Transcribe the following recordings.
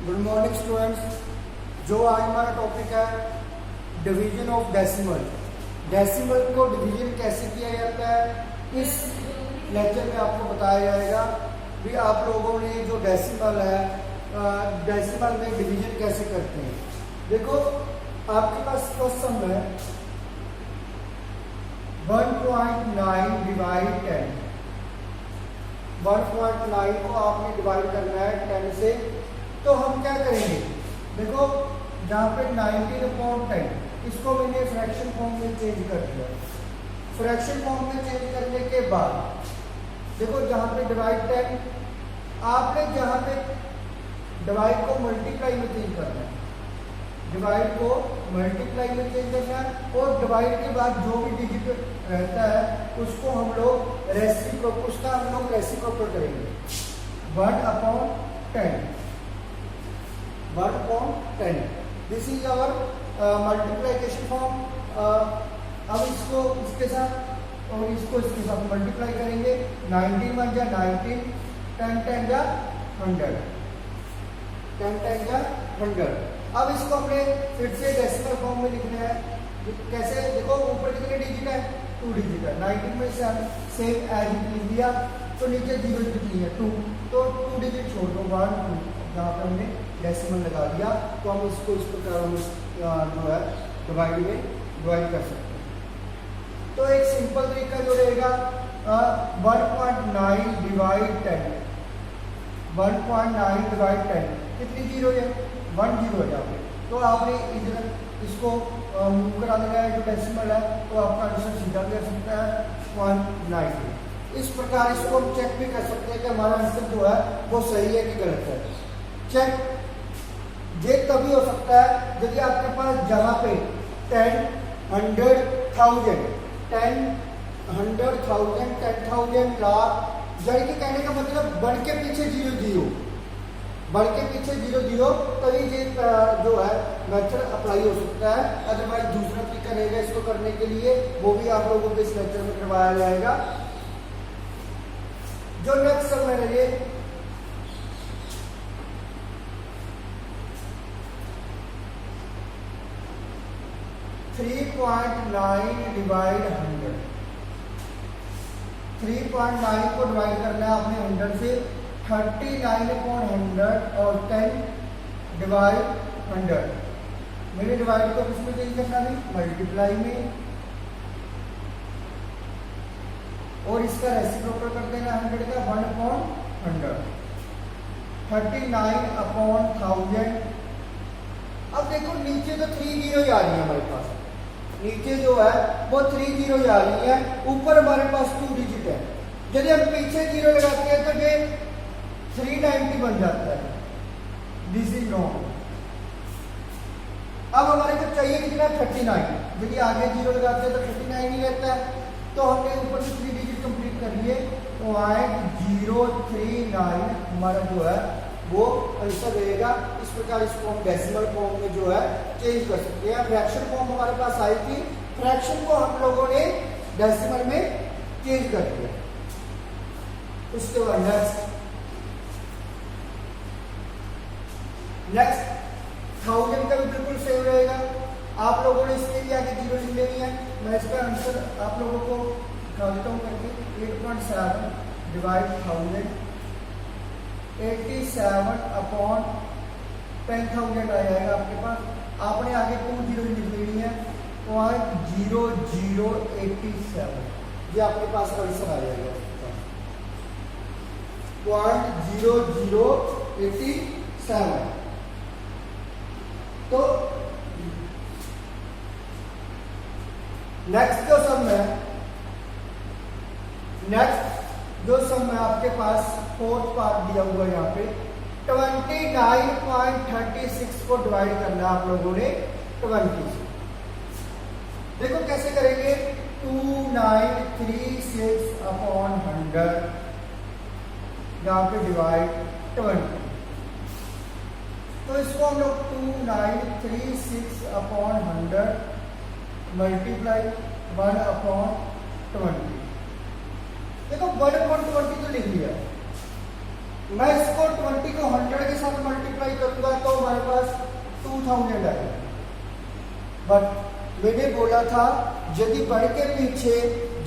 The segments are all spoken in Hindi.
Good morning students. जो आज हमारा टॉपिक है डिवीजन ऑफ डेसिमल। डेसिमल को डिवीजन कैसे किया जाता है इस लेक्चर में आपको बताया जाएगा। भी आप लोगों ने जो डेसिमल है डेसिमल में डिवीजन कैसे करते हैं। देखो आपके पास क्वेश्चन है 1.9 डिवाइड 10। 1.9 को आपने डिवाइड करना है 10 से। तो हम क्या करेंगे, देखो जहाँ पे 19/10 इसको मैंने फ्रैक्शन फॉर्म में चेंज कर दिया। फ्रैक्शन फॉर्म में चेंज करने के बाद देखो जहाँ पे डिवाइड 10 आपने जहाँ पे डिवाइड को मल्टीप्लाई में चेंज करना है। डिवाइड को मल्टीप्लाई में चेंज करना है और डिवाइड के बाद जो भी डिजिट रहता है उसको हम लोग रेसिप्रोकल उसका हम लोग रेसिप्रोकल करेंगे 1/10। 1/10 this is our multiplication form. अब इसको इसके साथ और इसको इसके साथ मल्टीप्लाई करेंगे। 19 1 जा 19, 10 10 जा 100, 10 10 जा 100। अब इसको हमने फिर से डेसिमल फॉर्म में लिखना है। कैसे, देखो ऊपर कितने डिजिट है, 2 डिजिट है। 19 में सेम एज लिख दिया तो नीचे 0 डिजिट है 2, तो 2 डिजिट छोड़ दो 1 2। जहाँ पे हमने डेसिमल लगा दिया तो हम इसको इस प्रकार हम जो है डिवाइड में डिवाइड कर सकते हैं। तो एक सिंपल तरीका जो रहेगा 1.9 डिवाइड 10। 1.9 डिवाइड 10 कितनी जीरो है, 1 जीरो है यहाँ पे। तो आपने इधर इसको मूव करा देना है जो डेसिमल है, तो आपका आंसर सीधा भी आ सकता है 190। इस प्रकार इसको हम चेक भी कर सकते हैं कि हमारा आंसर जो है वो सही है कि गलत है। चेक ये तभी हो सकता है यदि आपके पास जहाँ पे 10 100 1000 10 100,000 10,000 लाख यानी कि कहने का मतलब बढ़ के पीछे 0 0 बढ़ के पीछे 0 0 तभी ये जो है मेथड अप्लाई हो सकता है। अदरवाइज दूसरा तरीका रहेगा इसको करने के लिए, वो भी आप लोगों को इस लेक्चर में करवाया जाएगा। जो नेक्स्ट सब में रहिए 3.9 डिवाइड 100। 3.9 को डिवाइड करना है आपने 100 से। 39/100 और 10 डिवाइड 100। मैंने डिवाइड को किसमें चेंज करना है, मल्टीप्लाई में, और इसका रेसिप्रोकल कर देना 100 का 1/100। 39/1000। अब देखो नीचे तो 3 जीरो आ रही है हमारे पास, नीचे जो है वो 3 जीरो आ रही है, ऊपर हमारे पास 2 डिजिट है। यदि हम पीछे 0 लगाते हैं तो ये 390 बन जाता है। This is wrong. अब हमारे को चाहिए कितना, 39। यदि आगे 0 लगाते हैं तो 39 ही रहता है। तो हमने ऊपर से 3 डिजिट कंप्लीट कर लिए तो आए 039 हमारा जो है वो आंसर रहेगा। इस प्रकार इसको हम डेसिमल फॉर्म में जो है चेंज कर सकते हैं। फ्रैक्शन फॉर्म हमारे पास आई थी, फ्रैक्शन को हम लोगों ने डेसिमल में चेंज कर दिया। उसके बाद नेक्स्ट 1000 का भी बिल्कुल सेम रहेगा। आप लोगों ने इसके लिए आगे 0 लिख लेनी है। मैं इसका आंसर आप लोगों को दिखा देता हूँ करके। 8.7 डिवाइड 1000 87/10,000 आ जाएगा आपके पास। आपने आगे 2 जीरो लिख लेनी है, 0.0087। ये आपके पास आंसर आ जाएगा 0.0087। तो नेक्स्ट जो सम है, नेक्स्ट जो सम है आपके पास फोर्थ पार्ट दिया हुआ है यहाँ पे 29.36 को डिवाइड करना है आप लोगों ने 20 से। देखो कैसे करेंगे, 2936/100 यहाँ पे डिवाइड 20। तो इसको हम लोग 2936/100 मल्टीप्लाई 1/20। देखो 1/20 तो लिख लिया। मैं इसको 20 को 100 के साथ मल्टीप्लाई मल्टीप्लाई करूंगा तो हमारे पास 2000 आएगा। बट मैंने बोला था यदि बढ़ के पीछे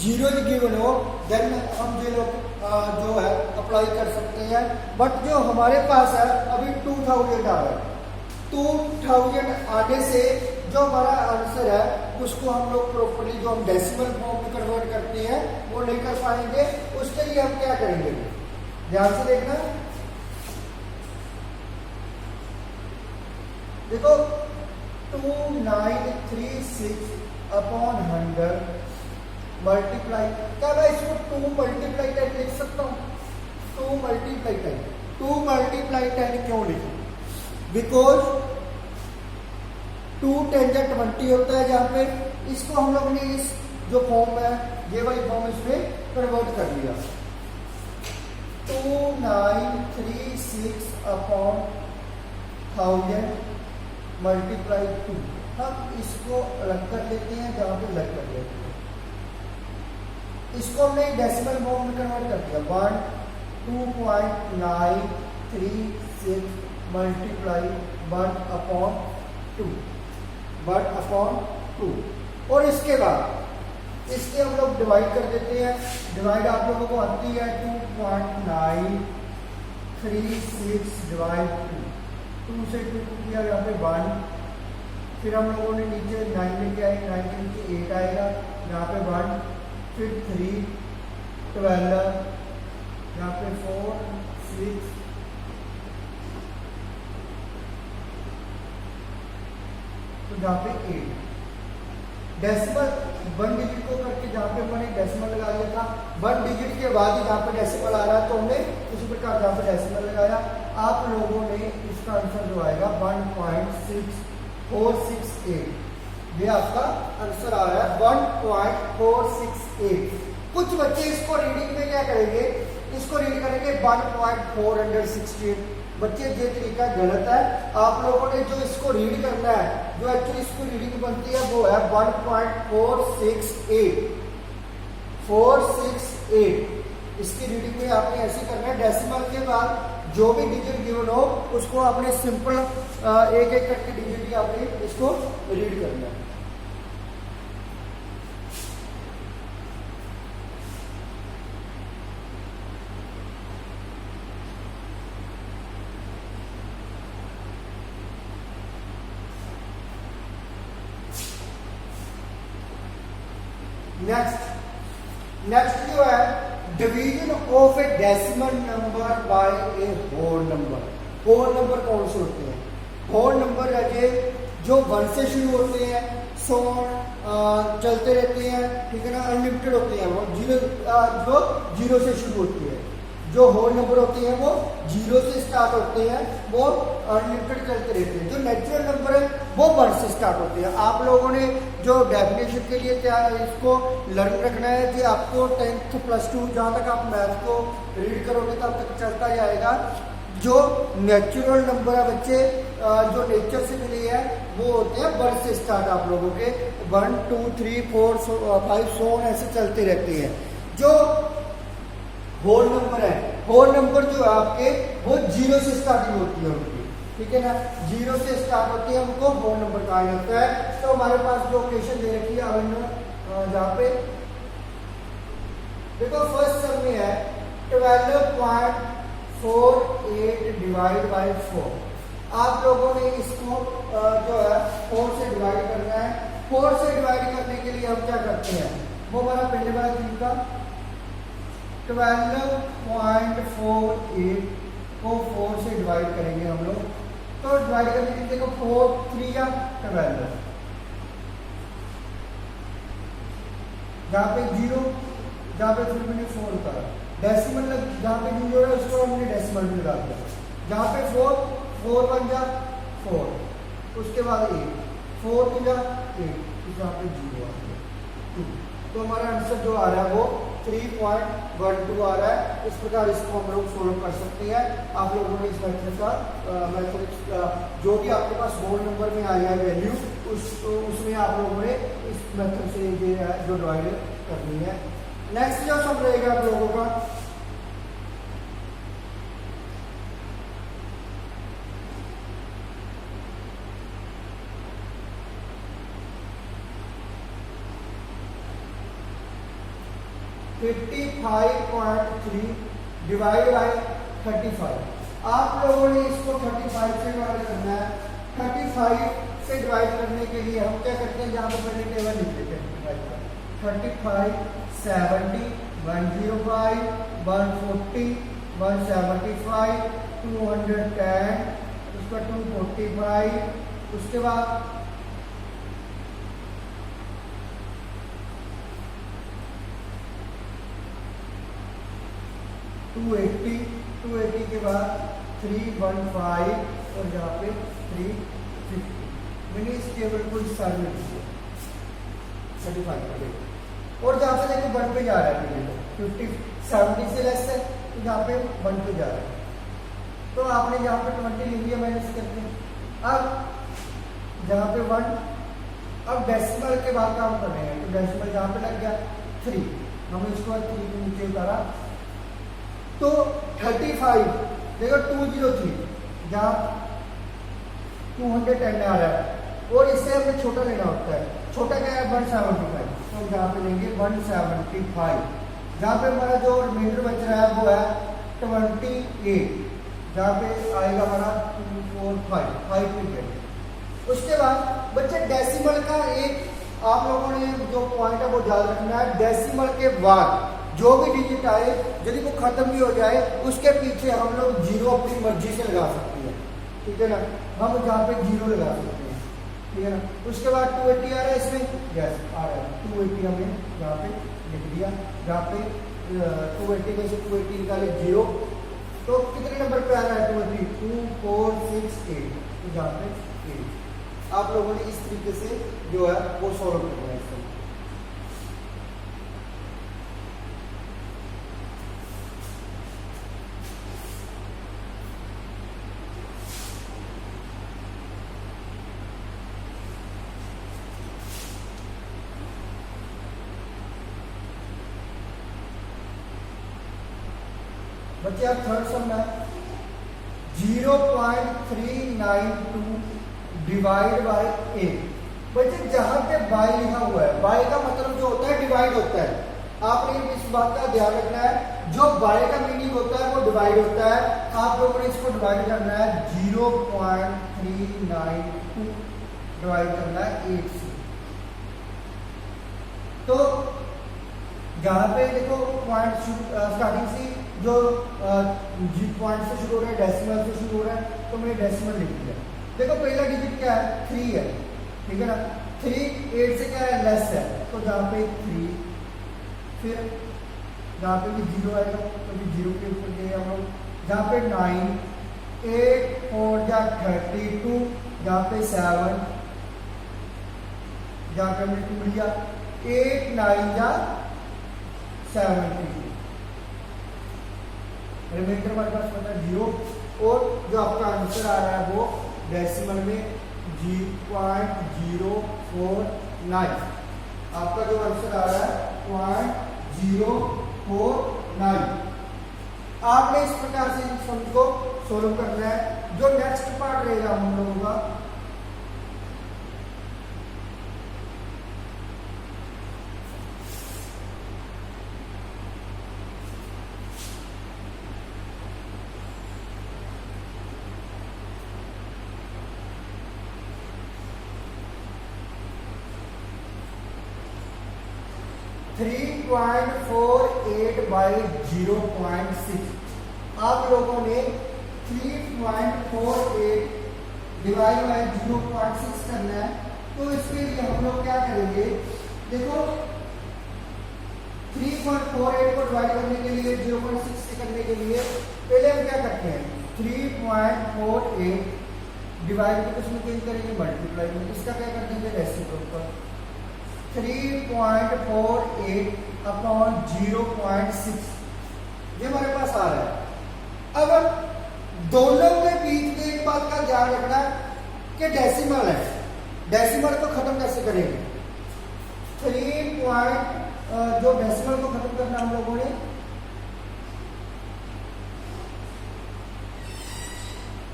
जीरो गिवन हो देन हम ये लोग जो है अप्लाई कर सकते हैं। बट जो हमारे पास है अभी 2000 आ रहा है, 2000 आने से जो हमारा आंसर है उसको हम लोग प्रॉपर्ली जो हम डेसिमल फॉर्म में कन्वर्ट करते हैं वो नहीं कर पाएंगे। उसके लिए हम क्या करेंगे, ध्यान से देखना। देखो 2936 अपॉन 100 मल्टीप्लाई, क्या मैं इसको 2 मल्टीप्लाई 10 लिख सकता हूँ? 2 मल्टीप्लाई 10, 2 मल्टीप्लाई 10 क्यों लिखूं? बिकॉज 2 10 जा 20 होता है, जहां पे इसको हम लोग ने इस जो फॉर्म है ये वाली फॉर्म इसमें कन्वर्ट कर लिया। 2936 अपॉन 1000 मल्टीप्लाई 2, हम इसको अलग कर लेते हैं, जहां पे अलग कर लेते हैं इसको हमने डेसिमल फॉर्म में कन्वर्ट कर दिया। 2.936 मल्टीप्लाई 1 अपॉन 2, 1 अपॉन 2, और इसके बाद इसके हम लोग डिवाइड कर देते हैं। डिवाइड आप लोगों को आती है 2.936 डिवाइड 2 से 2 को किया यहाँ पे 1, फिर हम लोगों ने नीचे 9 लेके आए, 9 के नीचे 8 आएगा, यहाँ पे 1, फिर 3, 12, यहाँ पे 4, 6, तो यहाँ पे 8। डेसिमल 1 डिजिट को करके जहाँ पे मैंने डेसिमल लगा दिया था, 1 डिजिट के बाद ही जहाँ पे डेसिमल आ रहा है तो हमने उसी प्रकार जहाँ पे डेसिमल लगाया। आप लोगों ने इसका आंसर जो आएगा 1.6468, ये आपका आंसर आ रहा है 1.468। कुछ बच्चे इसको रीडिंग में क्या करेंगे, इसको रीड करेंगे 1.468। बच्चे ये तरीका गलत है। आप लोगों ने जो इसको रीड करना है, जो एक्चुअली इसको रीडिंग बनती है वो है 1.468, 468। इसकी रीडिंग में आपने ऐसे करना है, डेसिमल के बाद जो भी डिजिट गिवन हो उसको आपने सिंपल एक एक करके डिजिट ही आपने इसको रीड करना है। नेक्स्ट जो है division of a decimal number by a whole number. Whole number कौन से होते हैं? होल नंबर है जो 1 से शुरू होते हैं, 100 चलते रहते हैं, ठीक है ना, अनलिमिटेड होते हैं। वो जो 0 से शुरू होती है। जो होल नंबर होते हैं वो 0 से स्टार्ट होते हैं, वो अनलिमिटेड चलते रहते हैं। जो नेचुरल नंबर है वो 1 से स्टार्ट होते हैं। आप लोगों ने जो डेफिनेशन के लिए क्या इसको लर्न रखना है कि आपको 10th +2 जहाँ तक आप मैथ को रीड करोगे तब तक चलता जाएगा। जो नेचुरल नंबर है बच्चे, जो नेचर से मिली है वो होते हैं 1 से स्टार्ट। आप लोगों के 1 2 3 4 5 100 ऐसे चलते रहते हैं। जो होल नंबर है, होल नंबर जो है आपके वो 0 से स्टार्टिंग होती है उनकी, ठीक है ना, 0 से स्टार्ट होती है, उनको होल नंबर कहा जाता है। तो हमारे पास जो इक्वेशन दे रखी है जहाँ पे देखो फर्स्ट सम में है 12.48 डिवाइड बाय 4। आप लोगों ने इसको जो है 4 से डिवाइड करना है। 4 से डिवाइड करने के लिए हम क्या करते हैं, वो हमारा पहले वाला तरीका 12.48 को 4 से डिवाइड करेंगे हम लोग। तो डिवाइड करने के लिए देखो 4 3 या 12, जहाँ पे 0, जहाँ पे फिर मैंने 4 उतारा, डेसिमल जहाँ पे 0 है उसको हमने डेसिमल में लगा दिया। जहाँ पे 4 1 जा 4, उसके बाद 8 4 2 जा 8, जहाँ पे 0 आ गया 2। तो हमारा आंसर जो आ रहा है वो 3.12 आ रहा है। इस प्रकार इसको हम लोग सोल्व कर सकते हैं। आप लोगों ने इस मेथड का जो भी आपके पास होल नंबर में आ जाए वैल्यू उसमें आप लोगों ने इस मेथड से ये जो डिवाइड करनी है। नेक्स्ट जो सम रहेगा आप लोगों का 55.3 डिवाइड बाय 35। आप लोगों ने इसको 35 से डिवाइड करना है। 35 से डिवाइड करने के लिए हम क्या करते हैं, जहाँ पर पहले टेबल लिख लेते हैं। 35 70 105 140 175 210 उसका 245 उसके बाद 280 के बाद 315 और यहाँ पे 350। मैंने इस टेबल को इस साइड में लिखा 35 का देखो, और जहाँ से लेके 1 पे जा रहा है 50 70 से लेस है तो यहाँ पे 1 पे जा रहा है, तो आपने यहाँ पे 20 लिख लिया माइनस करके। अब जहाँ पे 1, अब डेसिमल के बाद काम कर रहे हैं तो डेसिमल जहाँ पे लग गया 3, हम इसको 3 के नीचे उतारा तो 35 देखो 203 जहाँ 210 आ रहा है, और इससे हमें छोटा लेना होता है। छोटा क्या है 175, तो यहाँ पे लेंगे 175। जहाँ पे हमारा जो रिमाइंडर बच रहा है वो है 28, जहाँ पे आएगा हमारा 245। उसके बाद बच्चे डेसिमल का एक आप लोगों ने जो पॉइंट है वो याद रखना है, डेसिमल के बाद जो भी डिजिट आए यदि वो खत्म भी हो जाए उसके पीछे हम लोग जीरो अपनी मर्जी से लगा सकते हैं, ठीक है ना। हम जहाँ पे जीरो लगा सकते हैं, ठीक है ना। उसके बाद 280 आ रहा है इसमें, यस आ रहा है 280 हमने यहाँ पे लिख दिया। जहाँ पे 280 में से 280 निकाले 0, तो कितने नंबर पे आ रहा है 280 2 4 6 8, तो यहाँ पे 8। आप लोगों ने इस तरीके से जो है वो सॉल्व करना है इसको। बच्चे आप थर्ड सम है 0.392 डिवाइड बाय 8। बच्चे जहां पे बाय लिखा हुआ है, बाय का मतलब जो होता है डिवाइड होता है। आपने इस बात का ध्यान रखना है, जो बाय का मीनिंग होता है वो डिवाइड होता है। आप लोगों ने इसको डिवाइड करना है 0.392 डिवाइड करना है 8 से। तो यहाँ पे देखो पॉइंट स्टार्टिंग से जो पॉइंट से शुरू हो रहा है डेसिमल से शुरू हो रहा है, तो मैंने डेसिमल लिख दिया। देखो पहला डिजिट क्या है 3 है, ठीक है ना। 3 8 से क्या है लेस है, तो जहाँ पे 3, फिर जहाँ पे भी 0 आएगा तो भी 0 के ऊपर गए हम लोग। जहाँ पे 9 8 4 या 32, जहाँ पे 7, जहाँ पे हमने 2 लिया 8 9 या 72। रिमाइंडर हमारे पास पता है 0, और जो आपका आंसर आ रहा है वो डेसिमल में 0.049। आपका जो आंसर आ रहा है 0.049। आपने इस प्रकार से इस सम को सोल्व करना है। जो नेक्स्ट पार्ट रहेगा हम लोगों का, (3.48 by 0.6). आप लोगों ने 3.48 डिवाइड बाय 0.6 करना है। तो इसके लिए हम लोग क्या करेंगे, देखो 3.48 को डिवाइड करने के लिए 0.6 से करने के लिए पहले हम क्या करते हैं 3.48 डिवाइड को उसमें चेंज करेंगे मल्टीप्लाई में, इसका क्या कर देंगे रेसिप्रोकल 3.48 अपॉन 0.6, ये हमारे पास आ रहा है। अब दोनों के बीच में एक बात का ध्यान रखना कि डेसिमल है, डेसिमल को खत्म कैसे करेंगे। 3 जो डेसिमल को खत्म करना हम लोगों ने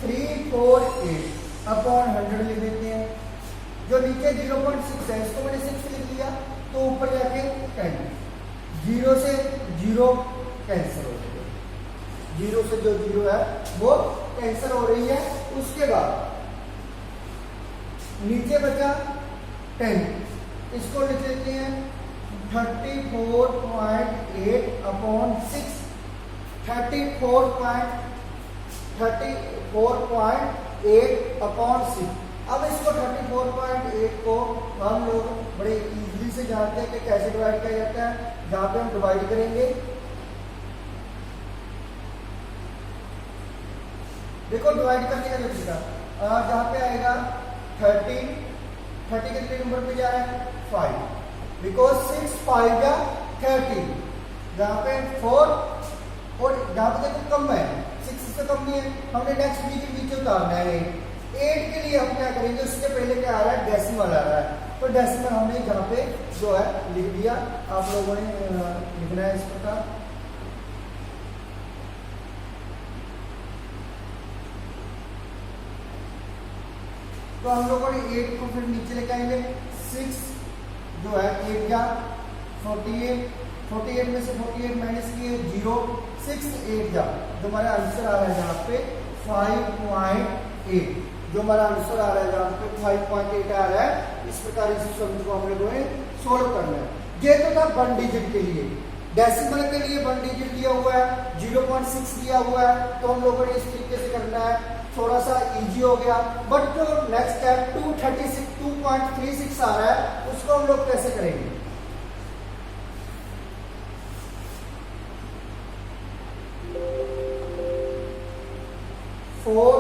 348 अपॉन 100 लिख देते हैं। जो नीचे 0.6 है इसको मैंने 6 लिख लिया, तो ऊपर जाके 10 जीरो से जीरो कैंसिल हो रही है, जीरो से जो जीरो है वो कैंसिल हो रही है। उसके बाद नीचे बचा 10, इसको लिख लेते हैं 34.8 अपॉन 6, 34.8 अपॉन 6। अब इसको 34.8 को हम लोग बड़े इजीली से जानते हैं कि कैसे डिवाइड किया जाता है। जहां पे हम डिवाइड करेंगे, देखो डिवाइड करने का तरीका, जहां पे आएगा 30 कितने नंबर पे जा रहा है 5, बिकॉज 6 5 जा 30, जहां पे 4 और जहां पे देखो कम है 6 से कम नहीं है, हमने नेक्स्ट बी के बीच उतारना है 8 के लिए हम क्या करेंगे, उसके पहले क्या आ रहा है डेसिमल आ रहा है, तो डेसिमल हमने जहां पे जो है लिख दिया। आप लोगों ने लिखना है इस प्रकार, तो हम लोगों ने 8 को फिर नीचे लेके आएंगे, 6 जो है 8 जा 48, 48 में से 48 माइनस किए 0, 6 8 जा, जो हमारा आंसर आ रहा है यहाँ पे 5.8, जो हमारा आंसर आ रहा है यहाँ पे 5.8 आ रहा है। इस प्रकार इस सम को हम लोगों ने सोल्व करना है। ये तो था 1 डिजिट के लिए, डेसिमल के लिए 1 डिजिट दिया हुआ है, 0.6 दिया हुआ है, तो हम लोगों ने इस तरीके से करना है, थोड़ा सा इजी हो गया। बट जो नेक्स्ट स्टेप 2.36 आ रहा है, उसको हम लोग कैसे करेंगे, फोर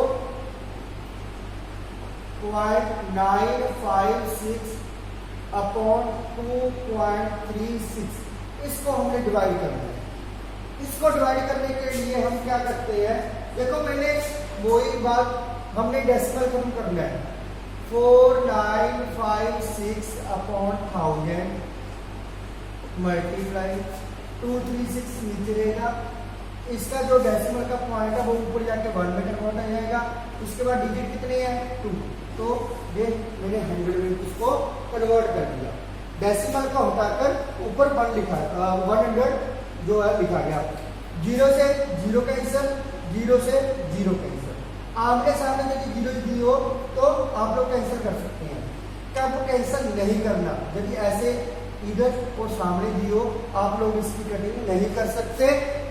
0.956 अपॉन 2.36, इसको हमने डिवाइड करना है। इसको डिवाइड करने के लिए हम क्या करते हैं, देखो मैंने वही बात, हमने डेसिमल खत्म करना है, 4956 अपॉन 1000 मल्टीप्लाई 236 नीचे रहेगा, इसका जो डेसिमल का पॉइंट है वो ऊपर जाके 1 में कन्वर्ट हो जाएगा। उसके बाद डिजिट कितने हैं 2, तो ये मैंने 100 में इसको कन्वर्ट कर दिया, डेसिमल को हटाकर ऊपर 1 लिखा, 100 जो है लिखा गया। 0 से 0 कैंसिल, 0 से 0 कैंसिल, आमने सामने यदि 0 दी हो तो आप लोग कैंसिल कर सकते हैं। क्या वो कैंसिल नहीं करना, यदि ऐसे इधर और सामने दी हो आप लोग इसकी कटिंग नहीं कर सकते।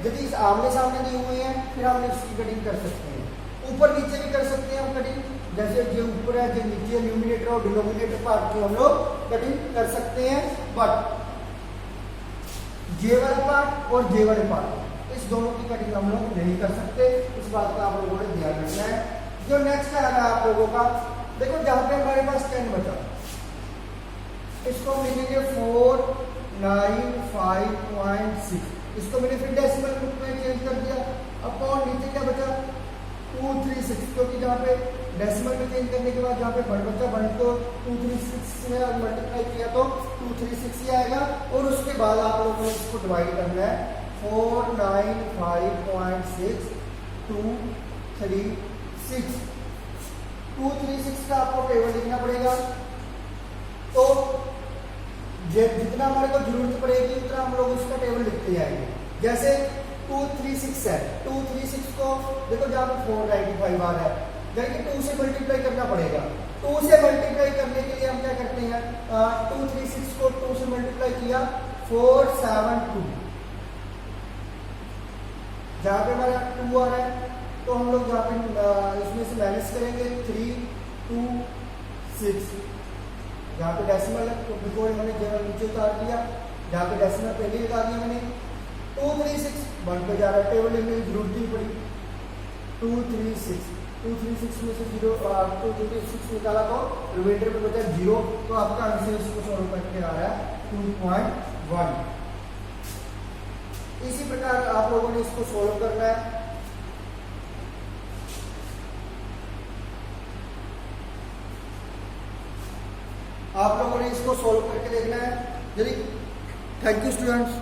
यदि आमने सामने दी हुई है फिर हम इसकी कटिंग कर सकते हैं, ऊपर नीचे भी कर सकते हैं हम कटिंग, जैसे जो ऊपर है जो नीचे न्यूमिनेटर और डिनोमिनेटर पार्ट की हम लोग कटिंग कर सकते हैं। बट जे वाले पार्ट और जे वाले पार्ट, इस दोनों की कटिंग हम लोग नहीं कर सकते, इस बात का आप लोगों ने ध्यान रखना है। जो नेक्स्ट आ रहा है आप लोगों का, देखो जहां पे हमारे पास 10 बचा, इसको हम लिखेंगे 495.6, इसको मैंने फिर डेसिमल रूप में चेंज कर दिया, अपॉन नीचे क्या बचा 236, क्योंकि जहाँ पे डेसिमल में चेंज करने के बाद जहाँ पे 1 बचा 1 को 236 में मल्टीप्लाई किया तो 236 ही आएगा। और उसके बाद आप लोगों को इसको डिवाइड करना है, 495.6 236, 236 का आपको टेबल लिखना पड़ेगा। तो जितना हमारे को जरूरत पड़ेगी उतना हम लोग उसका टेबल लिखते जाएंगे। जैसे 236 है, 236 को देखो जहाँ पे 495 आ रहा है, यानी 2 से मल्टीप्लाई करना पड़ेगा। 2 से मल्टीप्लाई करने के लिए हम क्या करते हैं, 236 को 2 से मल्टीप्लाई किया 472, जहाँ पे हमारा 2 आ रहा है तो हम लोग जहाँ पे इसमें से माइनस करेंगे 326, जहाँ पे डेसिमल है तो बिफोर मैंने नीचे उतार दिया, जहाँ पे डेसिमल पहले लगा दिया मैंने। 236 1 पे जा रहा है, टेबल लिखने की जरूरत नहीं पड़ी। 236 में से 236 निकाला तो रिमाइंडर पे बचा 0, तो आपका आंसर इसको सॉल्व करके आ रहा है 2.1। इसी प्रकार आप लोगों ने इसको सॉल्व करना है। आप लोगों ने इसको सॉल्व करके देखना है। यदि थैंक यू स्टूडेंट्स।